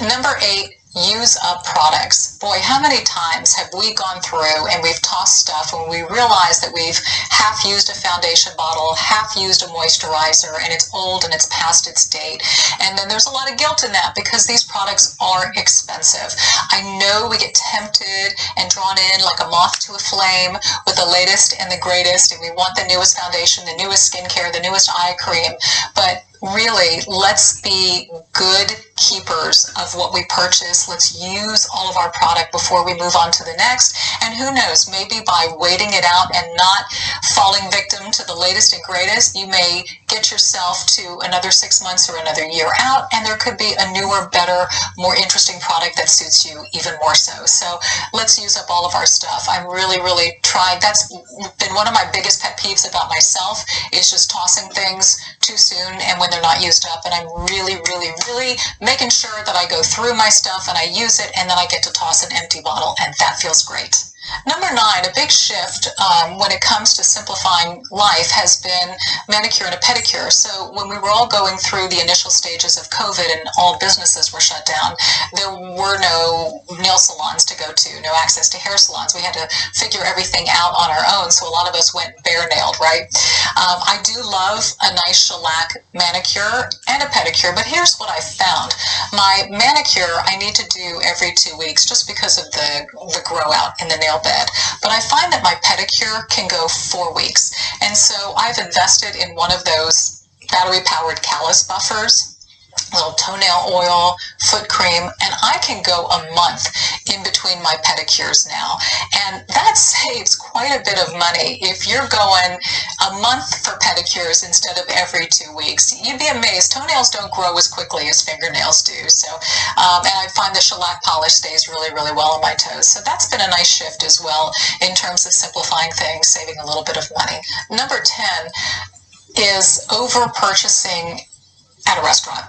Number 8, use up products. Boy, how many times have we gone through and we've tossed stuff when we realize that we've half used a foundation bottle, half used a moisturizer, and it's old and it's past its date. And then there's a lot of guilt in that because these products are expensive. I know we get tempted and drawn in like a moth to a flame with the latest and the greatest, and we want the newest foundation, the newest skincare, the newest eye cream, but really, let's be good keepers of what we purchase. Let's use all of our product before we move on to the next. And who knows, maybe by waiting it out and not falling victim to the latest and greatest, you may get yourself to another 6 months or another year out, and there could be a newer, better, more interesting product that suits you even more so. So let's use up all of our stuff. I'm really, really trying. That's been one of my biggest pet peeves about myself, is just tossing things too soon and when they're not used up. And I'm really, really, really making sure that I go through my stuff and I use it, and then I get to toss an empty bottle, and that feels great. Number 9, a big shift when it comes to simplifying life has been manicure and a pedicure. So when we were all going through the initial stages of COVID and all businesses were shut down, there were no nail salons to go to, no access to hair salons. We had to figure everything out on our own, so a lot of us went bare-nailed, right? I do love a nice shellac manicure and a pedicure, but here's what I found. My manicure I need to do every 2 weeks just because of the grow out in the nail bed, but I find that my pedicure can go 4 weeks, and so I've invested in one of those battery-powered callus buffers, little toenail oil, foot cream, and I can go a month in between my pedicures now, and that saves quite a bit of money. If you're going a month for pedicures instead of every 2 weeks, you'd be amazed. Toenails don't grow as quickly as fingernails do, so and I find the shellac polish stays really, really well on my toes, so that's been a nice shift as well in terms of simplifying things, saving a little bit of money. Number 10 is over purchasing at a restaurant.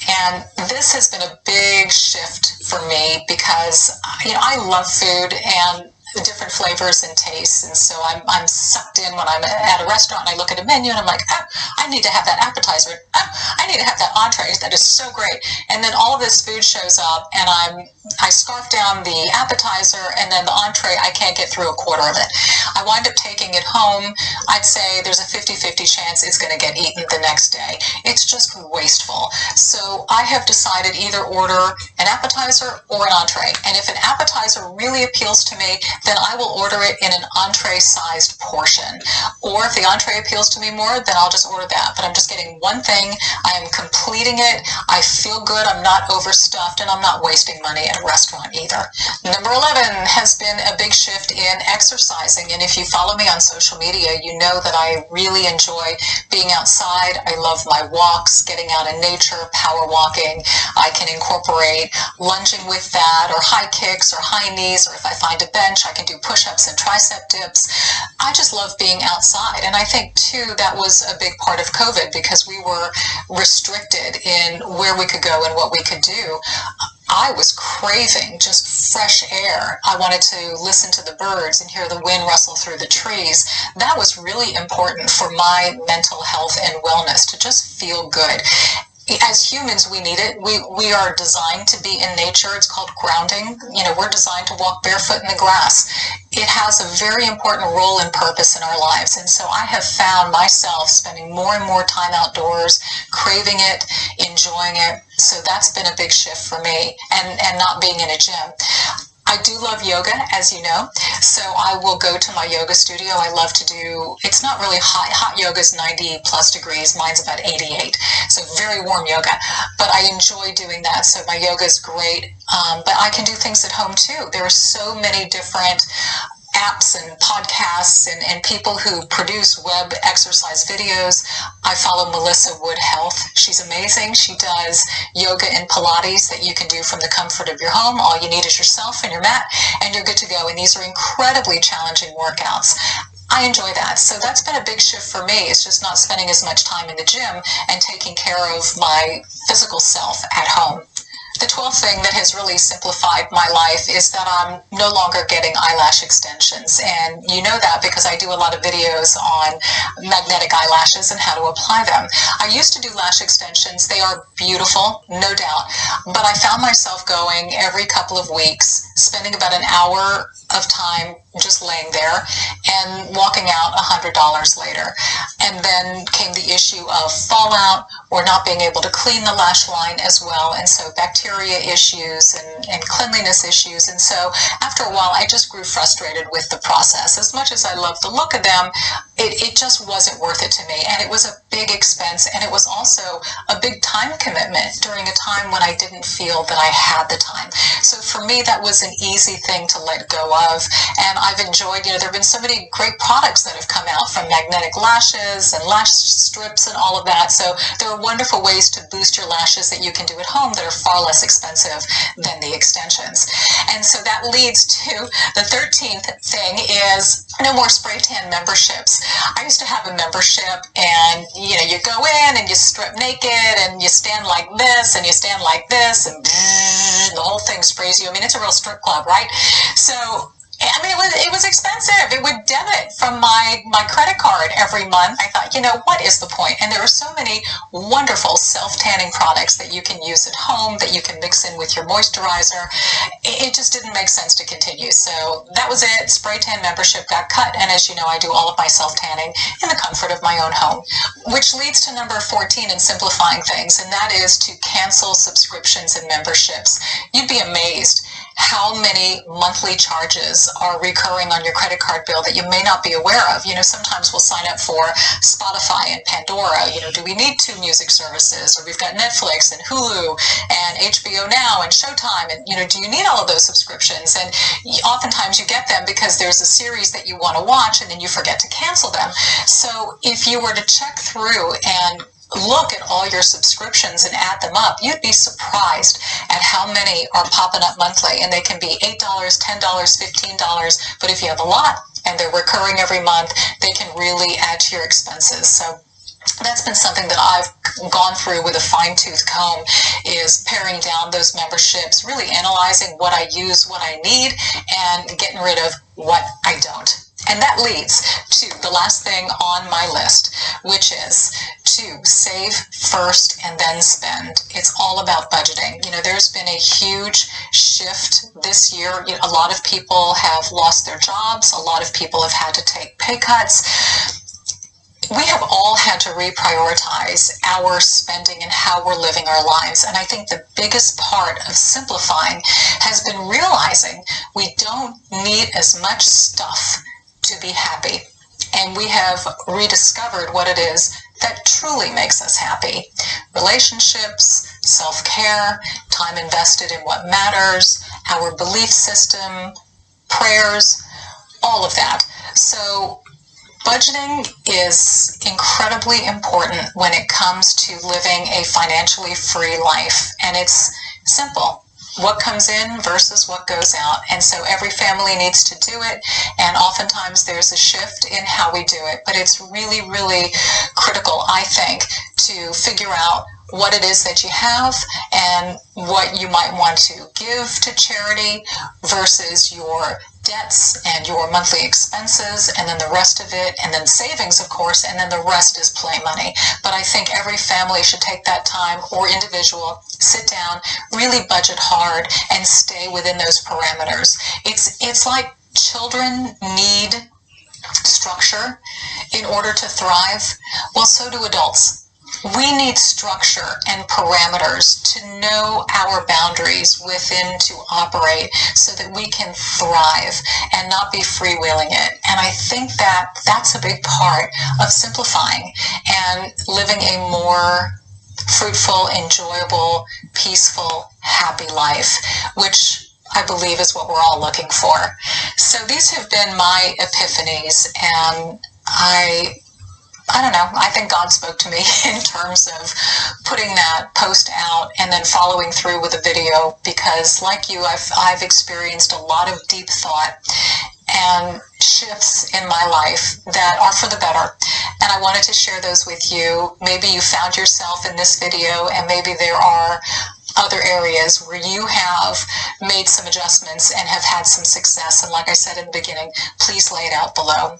And this has been a big shift for me because, I love food and the different flavors and tastes, and so I'm sucked in when I'm at a restaurant and I look at a menu and I'm like, oh, I need to have that appetizer. Oh, I need to have that entree. That is so great. And then all of this food shows up, and I scarf down the appetizer, and then the entree, I can't get through a quarter of it. I wind up taking it home. I'd say there's a 50-50 chance it's going to get eaten the next day. It's just wasteful. So I have decided either order an appetizer or an entree. And if an appetizer really appeals to me, then I will order it in an entree-sized portion. Or if the entree appeals to me more, then I'll just order that. But I'm just getting one thing. I am completing it. I feel good. I'm not overstuffed, and I'm not wasting money at a restaurant either. Number 11 has been a big shift in exercising. And if you follow me on social media, you know that I really enjoy being outside. I love my walks, getting out in nature, power walking. I can incorporate lunging with that, or high kicks, or high knees, or if I find a bench, I can do push-ups and tricep dips. I just love being outside. And I think, too, that was a big part of COVID because we were restricted in where we could go and what we could do. I was craving just fresh air. I wanted to listen to the birds and hear the wind rustle through the trees. That was really important for my mental health and wellness, to just feel good. As humans, we need it. We are designed to be in nature. It's called grounding. We're designed to walk barefoot in the grass. It has a very important role and purpose in our lives. And so I have found myself spending more and more time outdoors, craving it, enjoying it. So that's been a big shift for me, and not being in a gym. I do love yoga, as you know, so I will go to my yoga studio. I love to do, it's not really hot. Hot yoga is 90 plus degrees. Mine's about 88, so very warm yoga, but I enjoy doing that, so my yoga is great. But I can do things at home too. There are so many different apps and podcasts and people who produce web exercise videos. I follow Melissa Wood Health. She's amazing. She does yoga and Pilates that you can do from the comfort of your home. All you need is yourself and your mat, and you're good to go. And these are incredibly challenging workouts. I enjoy that. So that's been a big shift for me. It's just not spending as much time in the gym and taking care of my physical self at home. The 12th thing that has really simplified my life is that I'm no longer getting eyelash extensions. And you know that because I do a lot of videos on magnetic eyelashes and how to apply them. I used to do lash extensions. They are beautiful, no doubt. But I found myself going every couple of weeks, spending about an hour of time just laying there and walking out $100 later. And then came the issue of fallout or not being able to clean the lash line as well. And so bacteria issues and cleanliness issues. And so after a while, I just grew frustrated with the process. As much as I love the look of them, it just wasn't worth it to me. And it was a big expense. And it was also a big time commitment during a time when I didn't feel that I had the time. So for me, that was an easy thing to let go of. And I've enjoyed, there have been so many great products that have come out, from magnetic lashes and lash strips and all of that. So there are wonderful ways to boost your lashes that you can do at home that are far less expensive than the extensions. And so that leads to the 13th thing is no more spray tan memberships. I used to have a membership, and you go in and you strip naked and you stand like this and you stand like this, and the whole thing sprays you. I mean, it's a real strip club, right? So it was expensive. It would debit from my credit card every month. I thought, what is the point? And there are so many wonderful self-tanning products that you can use at home, that you can mix in with your moisturizer. It just didn't make sense to continue. So that was it. Spray tan membership got cut. And as you know, I do all of my self-tanning in the comfort of my own home, which leads to number 14 in simplifying things. And that is to cancel subscriptions and memberships. You'd be amazed how many monthly charges are recurring on your credit card bill that you may not be aware of. Sometimes we'll sign up for Spotify and Pandora. Do we need 2 music services? Or we've got Netflix and Hulu and HBO Now and Showtime. And, do you need all of those subscriptions? And oftentimes you get them because there's a series that you want to watch and then you forget to cancel them. So if you were to check through and look at all your subscriptions and add them up, you'd be surprised at how many are popping up monthly. And they can be $8, $10, $15. But if you have a lot and they're recurring every month, they can really add to your expenses. So that's been something that I've gone through with a fine-tooth comb, is paring down those memberships, really analyzing what I use, what I need, and getting rid of what I don't. And that leads to the last thing on my list, which is to save first and then spend. It's all about budgeting. There's been a huge shift this year. A lot of people have lost their jobs. A lot of people have had to take pay cuts. We have all had to reprioritize our spending and how we're living our lives. And I think the biggest part of simplifying has been realizing we don't need as much stuff to be happy. And we have rediscovered what it is that truly makes us happy. Relationships, self-care, time invested in what matters, our belief system, prayers, all of that. So budgeting is incredibly important when it comes to living a financially free life. And it's simple. What comes in versus what goes out. And so every family needs to do it. And oftentimes there's a shift in how we do it. But it's really, really critical, I think, to figure out what it is that you have and what you might want to give to charity versus your debts and your monthly expenses, and then the rest of it, and then savings, of course, and then the rest is play money. But I think every family should take that time, or individual, sit down, really budget hard, and stay within those parameters. It's like children need structure in order to thrive. Well, so do adults. We need structure and parameters to know our boundaries within to operate so that we can thrive and not be freewheeling it. And I think that that's a big part of simplifying and living a more fruitful, enjoyable, peaceful, happy life, which I believe is what we're all looking for. So these have been my epiphanies, and I don't know, I think God spoke to me in terms of putting that post out and then following through with a video, because like you, I've experienced a lot of deep thought and shifts in my life that are for the better. And I wanted to share those with you. Maybe you found yourself in this video, and maybe there are other areas where you have made some adjustments and have had some success. And like I said in the beginning, please lay it out below.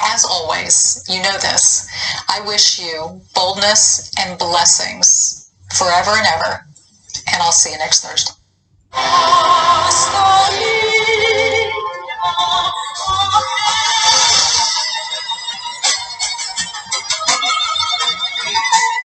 As always, you know this, I wish you boldness and blessings forever and ever. And I'll see you next Thursday.